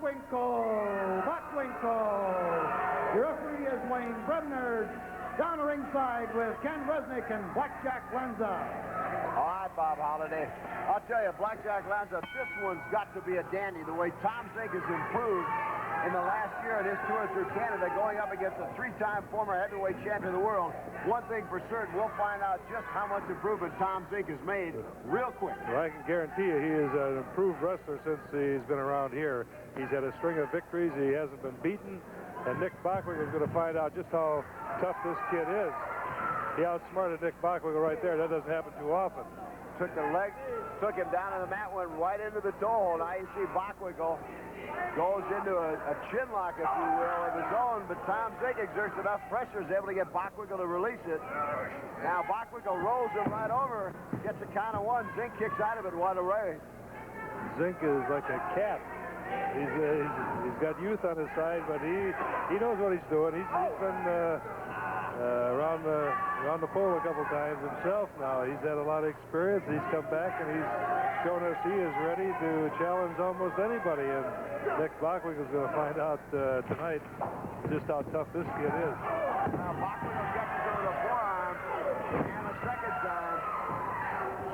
Bockwinkel. The referee is Wayne Bremner. Down the ringside with Ken Resnick and Blackjack Lanza. All right, Bob Holliday. I'll tell you, Blackjack Lanza, this one's got to be a dandy. The way Tom Zenk has improved in the last year in his tour through Canada, going up against a three-time former heavyweight champion of the world. One thing for certain, we'll find out just how much improvement Tom Zenk has made real quick. Well, I can guarantee you he is an improved wrestler since he's been around here. He's had a string of victories. He hasn't been beaten. And Nick Bockwinkel is going to find out just how tough this kid is. He outsmarted Nick Bockwinkel right there. That doesn't happen too often. Took the leg, took him down on the mat, went right into the toe hold. Now you see Bockwinkel goes into a chin lock, if you will, of his own, but Tom Zenk exerts enough pressure, is able to get Bockwinkel to release it. Now Bockwinkel rolls him right over, gets a count of one. Zenk kicks out of it right away. Zenk is like a cat. He's got youth on his side, but he knows what he's doing. He's been around the pole a couple times himself now. He's had a lot of experience. He's come back and he's shown us he is ready to challenge almost anybody. And Nick Bockwinkel is going to find out tonight just how tough this kid is. Now Bockwinkel gets it over the forearm, and a second time.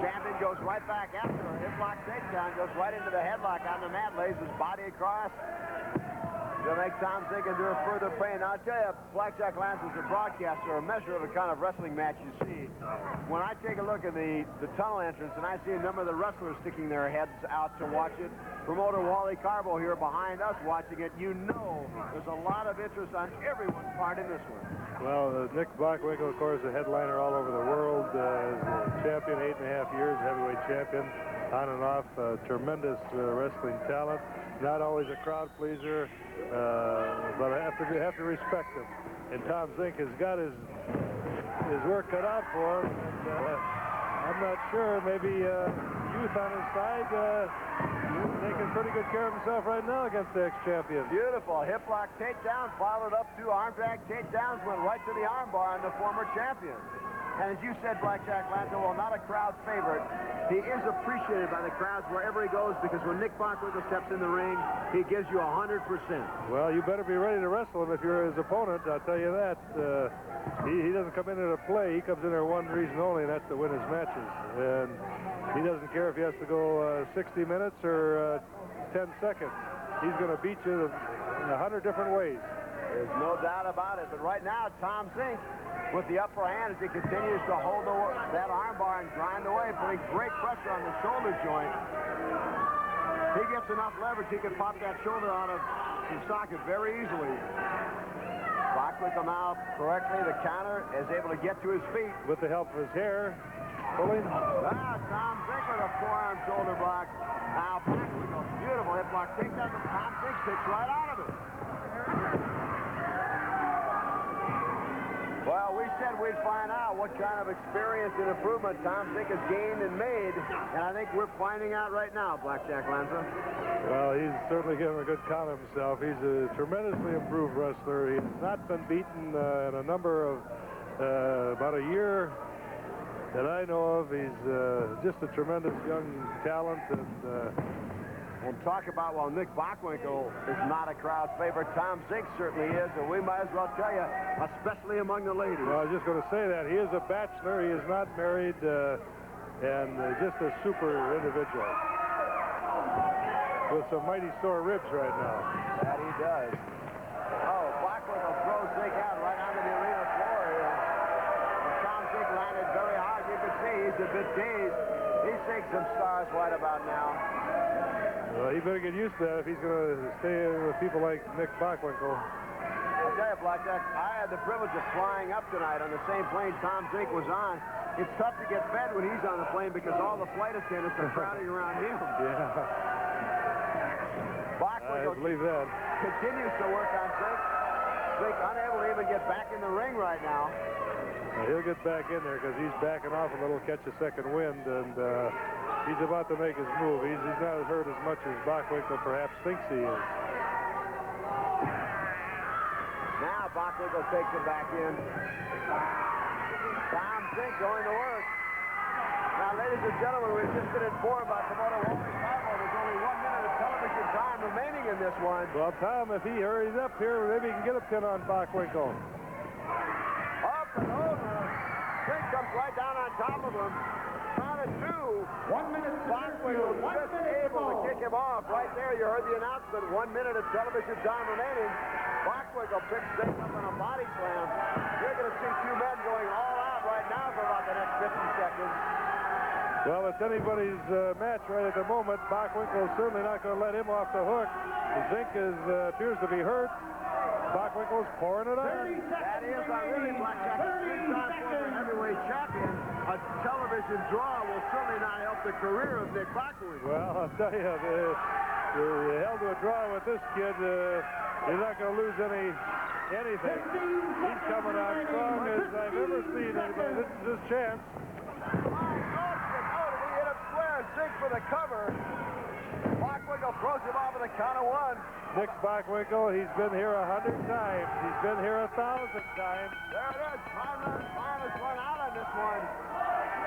Champion goes right back after a hip lock takedown, goes right into the headlock on the mat, lays his body across. Gonna make Tom Zenk endure further pain. Now, I'll tell you, Blackjack Lanza is a broadcaster, a measure of the kind of wrestling match you see. When I take a look at the tunnel entrance and I see a number of the wrestlers sticking their heads out to watch it, promoter Wally Carbo here behind us watching it, you know there's a lot of interest on everyone's part in this one. Well, Nick Bockwinkel, of course, a headliner all over the world, is a champion, 8.5 years, heavyweight champion, on and off, tremendous wrestling talent. Not always a crowd pleaser, but I have to respect him. And Tom Zenk has got his work cut out for him. And, I'm not sure. Maybe youth on his side, taking pretty good care of himself right now against the ex-champion. Beautiful hip lock takedown, followed up 2 arm drag takedowns, went right to the arm bar on the former champion. And as you said, Blackjack Lanza, well, not a crowd favorite. He is appreciated by the crowds wherever he goes, because when Nick Bockwinkel steps in the ring, he gives you 100%. Well, you better be ready to wrestle him if you're his opponent, I'll tell you that. He doesn't come in there to play. He comes in there one reason only, and that's to win his matches. And he doesn't care if he has to go 60 minutes or 10 seconds. He's going to beat you in 100 different ways. There's no doubt about it. But right now, Tom Zenk with the upper hand as he continues to hold that arm bar and grind away, putting great pressure on the shoulder joint. He gets enough leverage, he can pop that shoulder out of the socket very easily. Bockwinkel now correctly, the counter, is able to get to his feet. With the help of his hair, pulling. Tom Zenk with a forearm shoulder block. Now Bockwinkel, beautiful hip block takedown, but Tom Zenk picks right out of it. Well, we said we'd find out what kind of experience and improvement Tom Zenk has gained and made, and I think we're finding out right now, Blackjack Lanza. Well, he's certainly given a good count of himself. He's a tremendously improved wrestler. He's not been beaten in a number of, about a year that I know of. He's just a tremendous young talent, and talk about, well, Nick Bockwinkel is not a crowd favorite. Tom Zenk certainly is, and we might as well tell you, especially among the ladies. Well, I was just going to say that. He is a bachelor. He is not married, and just a super individual. With some mighty sore ribs right now. That he does. Oh, Bockwinkel throws Zenk out right onto the arena floor here. And Tom Zenk landed very hard. You can see he's a bit dazed. He's seeing some stars right about now. Well, he better get used to that if he's going to stay with people like Nick Bockwinkel. I'll tell you, Blackjack, I had the privilege of flying up tonight on the same plane Tom Zenk was on. It's tough to get fed when he's on the plane because all the flight attendants are crowding around him. Yeah. Bockwinkel I believe that. Continues to work on Zenk. Zenk unable to even get back in the ring right now. Well, he'll get back in there because he's backing off a little, catch a second wind, and he's about to make his move. He's not hurt as much as Bockwinkel perhaps thinks he is. Now Bockwinkel takes him back in. Tom Zenk going to work. Now, ladies and gentlemen, we've just been informed by promoter Wally Carbo there's only 1 minute of television time remaining in this one. Well, Tom, if he hurries up here, maybe he can get a pin on Bockwinkel. Up and over. Zenk comes right down on top of him. Count of two. 1 minute to Bockwinkel Zenk. 1 just minute to able to go. kick him off. Right there, you heard the announcement. 1 minute of television time remaining. Bockwinkel picks Zenk up on a body slam. You're going to see two men going all out right now for about the next 50 seconds. Well, it's anybody's match right at the moment. Bockwinkel is certainly not going to let him off the hook. Zenk appears to be hurt. Bockwinkel's pouring it on. 30 seconds That is a really blackjack. 30 Big time for the seconds. heavyweight champion. A television draw will certainly not help the career of Nick Bockwinkel. Well, I'll tell you, the hell to a draw with this kid. He's not going to lose anything. He's coming out strong as I've ever seen anybody. This is his chance. Did he hit him square? Zenk for the cover. Bockwinkel throws him off at the count of one. Nick Bockwinkel, he's been here 100 times. He's been here 1,000 times. There it is. Time has run out on this one.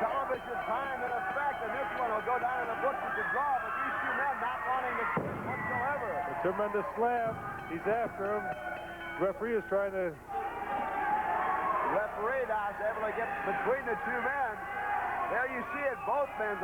Television time in effect, and this one will go down in the books as a draw, but these two men not wanting to quit whatsoever. A tremendous slam. He's after him. Referee is trying to... Referee now is able to get between the two men. There you see it, both men.